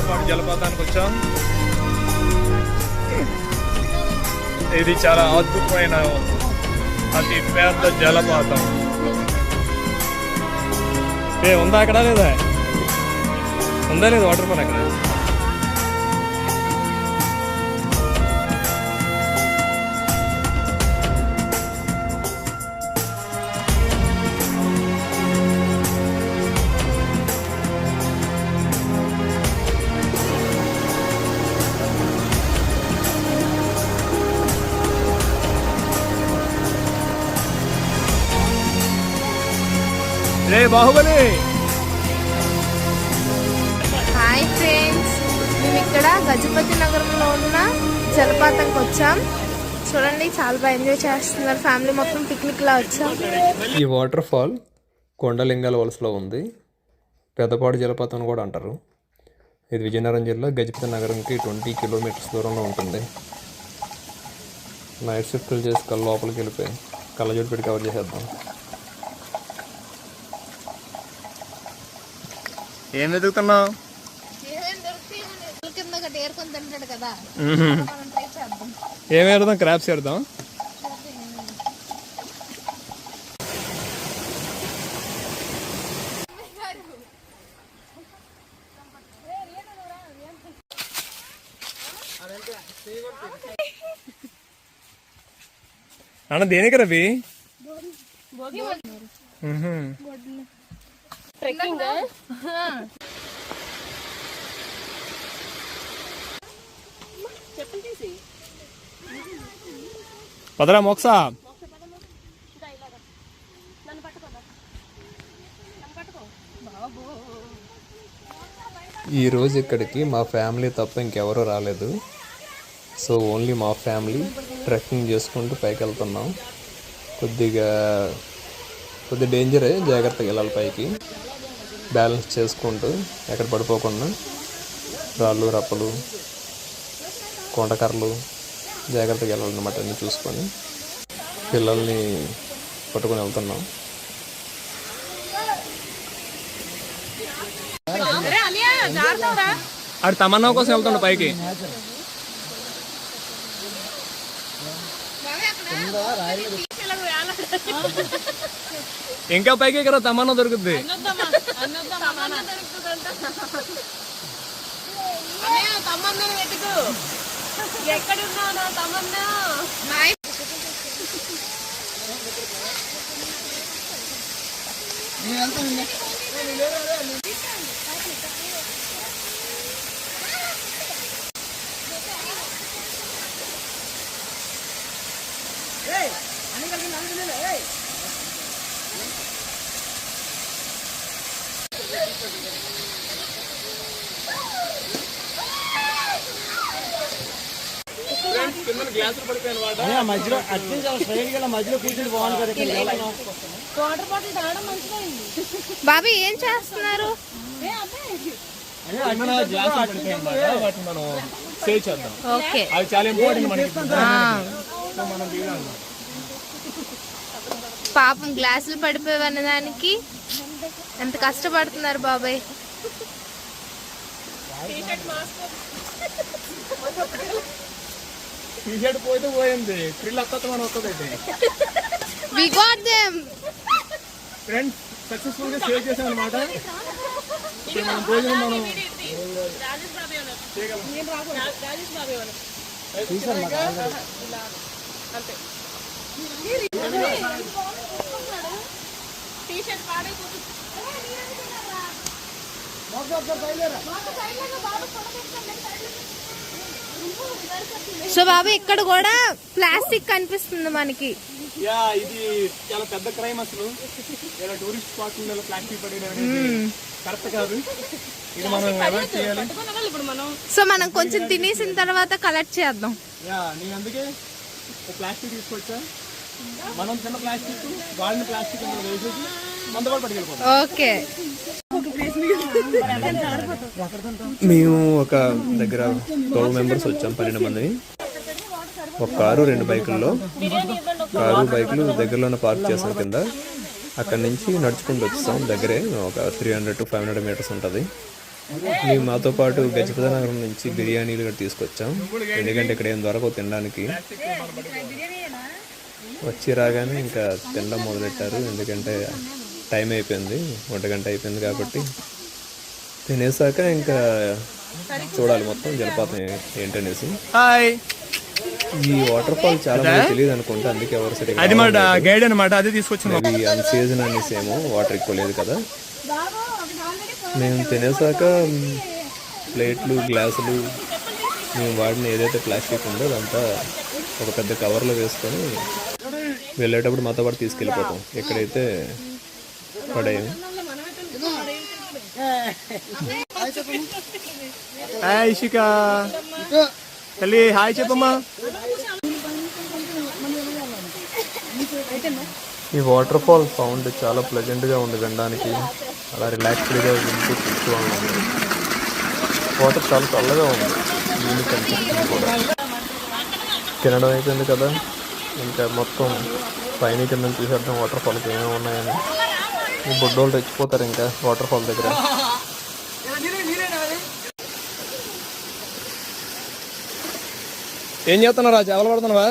పెద్దపాటి జలపాతానికి వచ్చాం. ఇది చాలా అద్భుతమైన అతి పెద్ద జలపాతం. ఉందా అక్కడ లేదా? ఉందా లేదు వాటర్ ఫాల్ అక్కడ? రే బాహుబలి. హాయ్ ఫ్రెండ్స్, మేము ఇక్కడ గజపతినగరంలో ఉన్న జలపాతంకి వచ్చాం. చూడండి, చాలా బాగా ఎంజాయ్ చేస్తున్నారు. ఫ్యామిలీ మొత్తం పిక్నిక్ లా వచ్చాం. ఈ వాటర్ ఫాల్ కొండలింగాలవలసలో ఉంది. పెద్దపాటి జలపాతం కూడా అంటారు. ఇది విజయనగరం జిల్లా గజపతినగరంకి 20 కిలోమీటర్స్ దూరంలో ఉంటుంది. నైట్ షిఫ్ట్లు చేసి లోపలికి వెళ్ళిపోయి కళ్ళజోడు పెట్టి కవర్ చేసేద్దాం. ఏం వెతుకుతున్నావు? ఏం ఏరుదాం? క్రాప్స్ ఏరుదాం. అన్న దేనికి రవి? పదరా మోక్సా. ఈరోజు ఇక్కడికి మా ఫ్యామిలీ తప్ప ఇంకెవరూ రాలేదు. సో ఓన్లీ మా ఫ్యామిలీ ట్రెక్కింగ్ చేసుకుంటూ పైకి వెళ్తున్నాం. కొద్దిగా డేంజరే, జాగ్రత్తగా వెళ్ళాలి పైకి. బ్యాలెన్స్ చేసుకుంటూ ఎక్కడ పడిపోకుండా రాళ్ళు రప్పలు కొండకర్రలు జాగ్రత్తగా వెళ్ళాలన్నమాట. అన్నీ చూసుకొని పిల్లల్ని పట్టుకొని వెళ్తున్నాం. ఆడు తమన్నా కోసం వెళ్తుండ పైకి. ఇంకా పైకి ఇక్కడ తమన్నా దొరుకుద్ది. మధ్యలో మధ్యలో కూర్చుని బాగుంటుంది. బాబీ ఏం చేస్తున్నారు? ఓకే, పాపం గ్లాసులు పడిపోయి దానికి ఎంత కష్టపడుతున్నారు బాబాయ్. టీషర్ట్ పోతే పోయింది, థ్రిల్ అత్తమని వస్తుంది. We got them friends, successful గా సేవ్ చేసాం అన్నమాట. మనం భోజనం మనం సో బాబు, ఇక్కడ కూడా ప్లాస్టిక్ కనిపిస్తుంది మనకి. ఇది చాలా పెద్ద క్రైమ్ అసలు. ఇలా టూరిస్ట్ స్పాట్ ప్లాస్టిక్ పడిన కరెక్ట్ కాదు. ఇది మనం అవాయిడ్ చేయాలి. సో మనం కొంచెం తినేసిన తర్వాత కలెక్ట్ చేద్దాం. నేను అందుకే ప్లాస్టిక్ తీసుకొచ్చా. మనం చిన్న ప్లాస్టిక్ వాడిన ప్లాస్టిక్ వేసేసి మంద కూడా పట్టుకెళ్ళిపోతాం. ఓకే, మేము ఒక దగ్గర 12 మెంబర్స్ వచ్చాం, 12 మంది. ఒక కారు 2 బైకుల్లో. కారు బైకులు దగ్గరలోనే పార్క్ చేసాం కింద. అక్కడి నుంచి నడుచుకుంటూ వచ్చాం. దగ్గరే ఒక 300 to 500 మీటర్స్ ఉంటుంది. మేము మాతో పాటు గజపతినగరం నుంచి బిర్యానీలు కూడా తీసుకొచ్చాం. ఎందుకంటే ఇక్కడ ఏం దొరకవు తినడానికి. వచ్చి రాగానే ఇంకా తినడం మొదలెట్టారు. ఎందుకంటే టైం అయిపోయింది, 1 గంట అయిపోయింది కాబట్టి. తినేసాక ఇంకా చూడాలి మొత్తం జలపాతం ఏంటనేసి. ఈ వాటర్ ఫాల్ చాలా మంది తెలియదు అనుకుంటా, అందుకే ఎవరు సరిగ్గా గైడ్ అనమాట, అదే తీసుకొచ్చింది. అవి అన్ సీజన్ అనేసి ఏమో వాటర్ ఎక్కువ లేదు కదా. మేము తినేసాక ప్లేట్లు, గ్లాసులు, మేము వాడిన ఏదైతే ప్లాస్టిక్ ఉందో అదంతా ఒక పెద్ద కవర్లో వేసుకొని వెళ్ళేటప్పుడు మాతో పాటు తీసుకెళ్ళిపోతాం ఎక్కడైతే పడేయం. హాయ్ ఇషిక, తల్లి హాయ్ చెప్పమ్మా. ఈ వాటర్ ఫాల్ సౌండ్ చాలా ప్లెజెంట్గా ఉంది వినడానికి. అలా రిలాక్స్డ్గా వింటూ చూస్తూ ఉంది. వాటర్ చాలా చల్లగా ఉంది. దీనికి అనిపిస్తుంది కూడా. తినడం అయిపోయింది కదా, ఇంకా మొత్తం పైన కింద చూసేద్దాం వాటర్ ఫాల్కి ఏమేమి ఉన్నాయని. ఈ బొడ్డోళ్ళు తెచ్చిపోతారు ఇంకా వాటర్ ఫాల్ దగ్గర. ఏం చేస్తున్నారా, చేపలు పడుతున్నావా?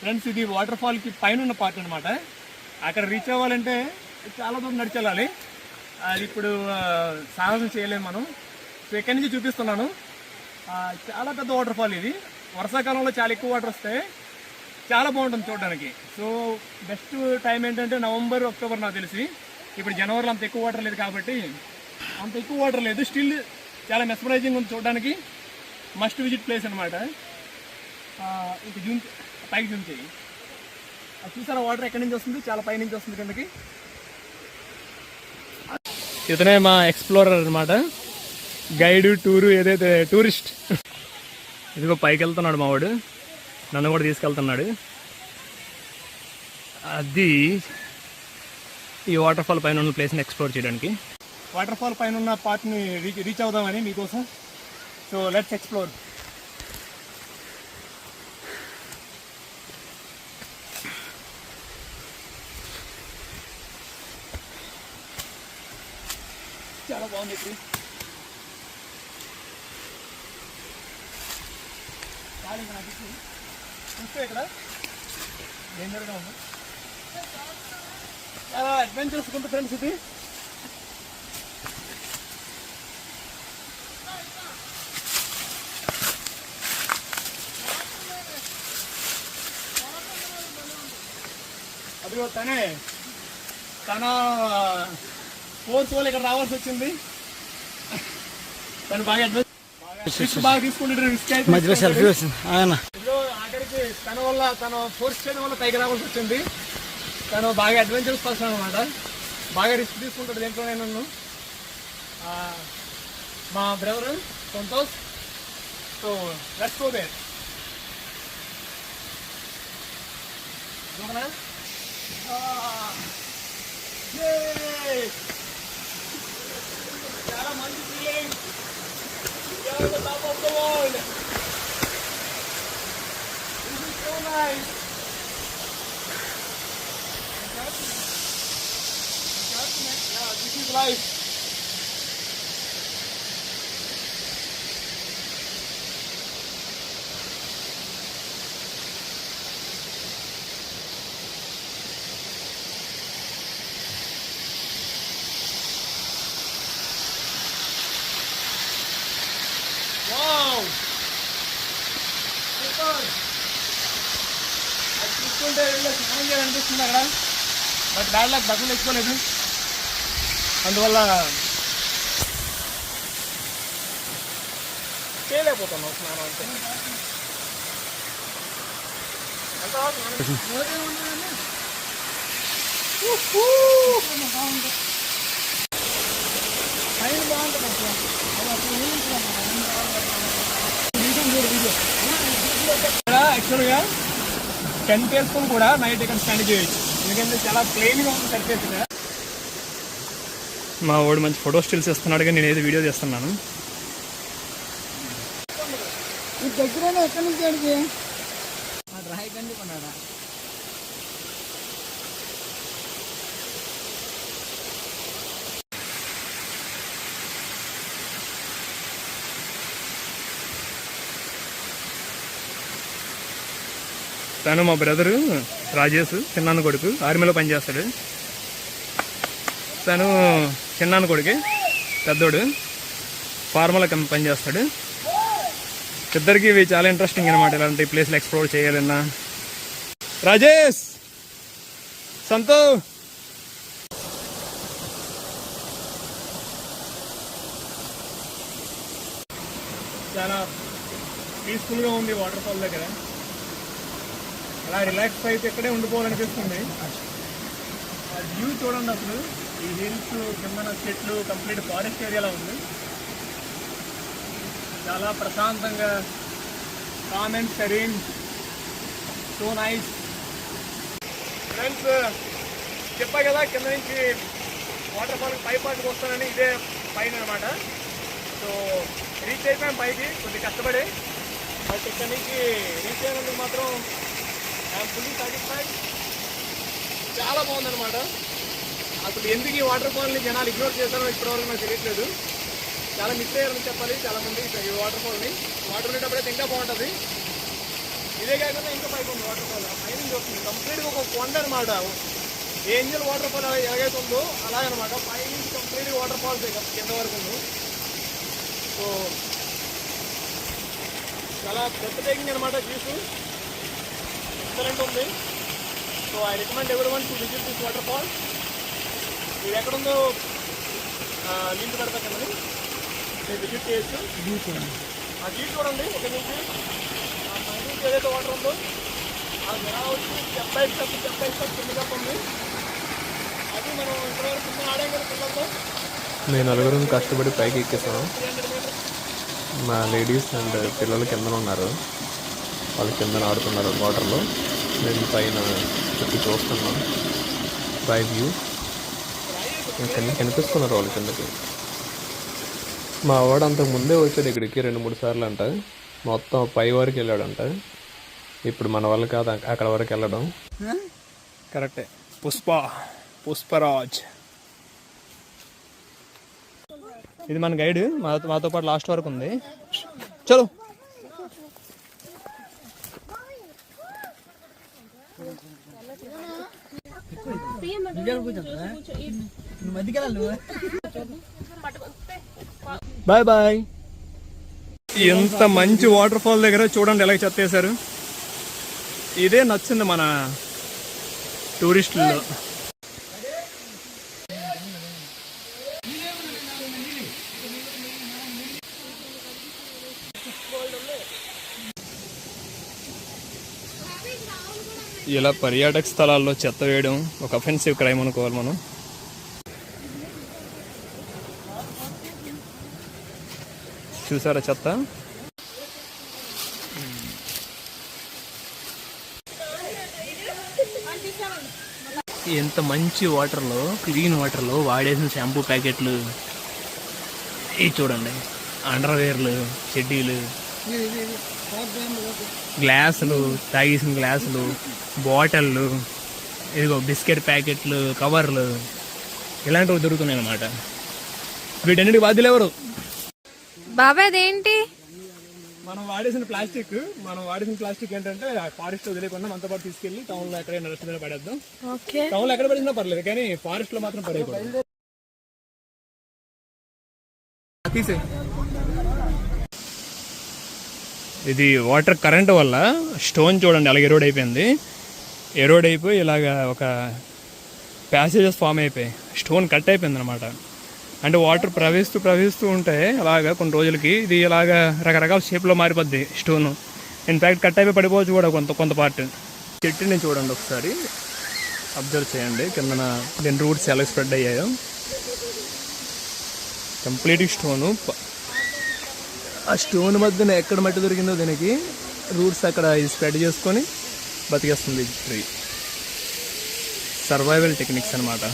ఫ్రెండ్స్, ఇది వాటర్ ఫాల్ కి పైన ఉన్న పార్ట్ అనమాట. అక్కడ రీచ్ అవ్వాలంటే చాలా దూరం నడిచెళ్ళాలి. అది ఇప్పుడు సాహసం చేయలేము మనం. సో ఇక్కడి నుంచి చూపిస్తున్నాను. చాలా పెద్ద వాటర్ ఫాల్ ఇది. వర్షాకాలంలో చాలా ఎక్కువ వాటర్ వస్తాయి, చాలా బాగుంటుంది చూడడానికి. సో బెస్ట్ టైం ఏంటంటే నవంబర్, అక్టోబర్ నాకు తెలిసి. ఇప్పుడు జనవరిలో అంత ఎక్కువ వాటర్ లేదు కాబట్టి, అంత ఎక్కువ వాటర్ లేదు. స్టిల్ చాలా మెస్మరైజింగ్ ఉంది చూడడానికి. మస్ట్ విజిట్ ప్లేస్ అనమాట. ఇంక జూమ్ పైకి జూమ్ చేయి. అది చూసారా వాటర్ ఎక్కడి నుంచి వస్తుంది? చాలా పై నుంచి వస్తుంది కిందకి. ఇతనే మా ఎక్స్ప్లోరర్ అనమాట, గైడ్, టూరు, ఏదైతే టూరిస్ట్. ఇదిగో పైకి వెళ్తున్నాడు మావాడు, నన్ను కూడా తీసుకెళ్తున్నాడు. అది ఈ వాటర్ ఫాల్ పైన ఉన్న ప్లేస్ని ఎక్స్ప్లోర్ చేయడానికి. వాటర్ ఫాల్ పైన ఉన్న పార్ట్ని రీచ్ అవుదామని మీకోసం. So let's explore. చాలా బాగుంది ఇక్కడ. చూస్తే ఇక్కడ డేంజర్గా ఉంది. చాలా అడ్వెంచరస్ ఉంటుంది ఫ్రెండ్స్ ఇది. అదిగో తన ఫోర్స్ వల్ల ఇక్కడ రావాల్సి వచ్చింది. తను బాగా తీసుకుంటే మధ్యలో సెల్ఫీ వచ్చింది. ఆఖరికి తన ఫోర్స్ చేయడం వల్ల పైకి రావాల్సి వచ్చింది. తను బాగా అడ్వెంచరస్ పర్సన్ అనమాట. బాగా రిస్క్ తీసుకుంటాడు దేంట్లోనే. నన్ను మా brother Santosh. So let's go there. చాలా మంచి feeling. Top of the world. This is so nice. This is life. Wow. Super. అది చూస్తుంటే స్నానం చేయాలనిపిస్తుంది అక్కడ. బట్ బ్యాడ్ లక్, బట్టలు తెచ్చుకోలేదు. అందువల్ల చేయలేకపోతున్నాం స్నానం. అంటే ఎంత యాక్చువల్గా టెంట్ వేసుకొని కూడా నైట్ ఇక్కడ స్పెండ్ చేయొచ్చు, ఎందుకంటే చాలా ప్లెయిన్గా ఉంది సర్ఫేస్. మా వాడు మంచి ఫోటో స్టిల్స్ ఇస్తున్నాడు, కానీ నేనేది వీడియో చేస్తున్నాను. దగ్గర ఎక్కడి నుంచి అడిగి రాయి కండి కొన్నాడా? తను మా బ్రదరు రాజేష్, చిన్నాన్న కొడుకు, ఆర్మీలో పనిచేస్తాడు. తను చిన్నాన్న కొడుకే, పెద్దోడు ఫార్మల్ పనిచేస్తాడు. ఇద్దరికి ఇవి చాలా ఇంట్రెస్టింగ్ అనమాట, ఇలాంటి ప్లేస్లు ఎక్స్ప్లోర్ చేయాలన్నా. రాజేష్, సంతో, చాలా పీస్ఫుల్గా ఉంది వాటర్ ఫాల్ దగ్గర. అలా రిలాక్స్ అయితే ఇక్కడే ఉండిపోవాలనిపిస్తుంది. ఆ వ్యూ చూడండి అసలు, ఈ హిల్స్ కింద చెట్లు కంప్లీట్ ఫారెస్ట్ ఏరియాలో ఉంది. చాలా ప్రశాంతంగా, calm and serene, so nice. Friends, చెప్పా కదా కింద నుంచి వాటర్ ఫాల్ పై పాటుకు వస్తానని, ఇదే పైన అనమాట. సో రీచ్ అయిపోయాం పైకి, కొద్దిగా కష్టపడి. బట్ ఇక్కడ నుంచి రీచ్ అయినందుకు మాత్రం ఐఎమ్ ఫుల్లీ సాటిస్ఫైడ్. చాలా బాగుందన్నమాట. అసలు ఎందుకు ఈ వాటర్ ఫాల్ని జనాలు ఇగ్నోర్ చేస్తారో ఇప్పటివరకు నాకు తెలియట్లేదు. చాలా మిస్ అయ్యారని చెప్పాలి చాలామంది ఈ వాటర్ ఫాల్ని. వాటర్ ఉండేటప్పుడైతే ఇంకా బాగుంటుంది. ఇదే కాకుండా ఇంకా పైకి ఉంది వాటర్ ఫాల్, పై నుంచి వస్తుంది కంప్లీట్గా ఒక కొండ అనమాట. ఏంజల్ వాటర్ ఫాల్ ఎలాగైతే ఉందో అలాగనమాట, పై నుంచి కంప్లీట్గా వాటర్ ఫాల్స్ కింద వరకు ఉంది. సో చాలా బ్రెత్టేకింగ్ అనమాట, చూసు ఎక్సలెంట్ ఉంది. So I recommend everyone to visit this water fall. ఇది ఎక్కడుందో లింక్ పెడతా కదండి, మీరు విజిట్ చేయొచ్చు. ఆ వ్యూ చూడండి, ఇక్కడ నుంచి ఆ పై నుంచి ఏదైతే వాటర్ ఉందో అది ఎలా వచ్చి స్టెప్ బై స్టెప్ కిందగా ఉంది. అది మనం ఇంతవరకు కింద ఆడాం కదా పిల్లలతో. మేము నలుగురం కష్టపడి పైకి ఎక్కేసాం. మా లేడీస్ అండ్ పిల్లలు కింద ఉన్నారు, వాళ్ళు కింద ఆడుతున్నారు వాటర్లో. మేము పైన చుట్టూ చూస్తున్నాం పై వ్యూ. కనిపిస్తున్నారు వాళ్ళు కిందకి. మా వాడు అంతకు ముందే వచ్చాడు ఇక్కడికి 2-3 సార్లు అంట. మొత్తం పై వరకు వెళ్ళాడంట. ఇప్పుడు మన వాళ్ళు కాదు అక్కడ వరకు వెళ్ళడం. కరెక్టే. పుష్పరాజ్ ఇది మన గైడ్, మాతో పాటు లాస్ట్ వరకు ఉంది. చలో. Bye bye. ఎంత మంచి వాటర్ ఫాల్ దగ్గర చూడండి ఎలా చెత్తేశారు. ఇదే నచ్చింది మన టూరిస్టుల్లో. ఇలా పర్యాటక స్థలాల్లో చెత్త వేయడం ఒక అఫెన్సివ్ క్రైమ్ అనుకోవాలి మనం. చూసారా చెత్త? ఎంత మంచి వాటర్లో, క్లీన్ వాటర్లో వాడేసిన షాంపూ ప్యాకెట్లు ఇవి చూడండి, అండర్వేర్లు, చెడ్డీలు, గ్లాసులు, తాగేసిన గ్లాసులు, బాటిళ్ళు, ఇదిగో బిస్కెట్ ప్యాకెట్లు, కవర్లు, ఇలాంటివి దొరుకుతున్నాయి అన్నమాట. వీటన్నిటికి బాధ్యులు ఎవరు? బాబాయ్ అదేంటి? మనం వాడేసిన ప్లాస్టిక్ ఏంటంటే ఫారెస్ట్ వదిలేకుండా మనతో పాటు తీసుకెళ్లి టౌన్ లో ఎక్కడైనా డస్ట్ మీద పడేద్దాం. టౌన్ లో ఎక్కడ పడినా పర్లేదు, కానీ ఫారెస్ట్ లో మాత్రం పడేయకూడదు. ఇది వాటర్ కరెంట్ వల్ల స్టోన్ చూడండి అలాగే ఎరోడ్ అయిపోయింది. ఎరోడ్ అయిపోయి ఇలాగా ఒక ప్యాసేజెస్ ఫామ్ అయిపోయి స్టోన్ కట్ అయిపోయింది అనమాట. అంటే వాటర్ ప్రవహిస్తూ ఉంటే అలాగా కొన్ని రోజులకి ఇది ఇలాగా రకరకాల షేప్లో మారిపోద్ది స్టోన్. ఇన్ఫ్యాక్ట్ కట్ అయిపోయి పడిపోవచ్చు కూడా కొంత పార్ట్. చెట్టుని చూడండి ఒకసారి, అబ్జర్వ్ చేయండి కిందన దీని రూట్స్ ఎలా స్ప్రెడ్ అయ్యాయో. Complete stone. ఆ స్టోన్ మధ్యన ఎక్కడ మట్టి దొరికిందో దీనికి రూట్స్ అక్కడ స్ప్రెడ్ చేసుకొని బతికేస్తుంది ట్రీ. సర్వైవల్ టెక్నిక్స్ అనమాట.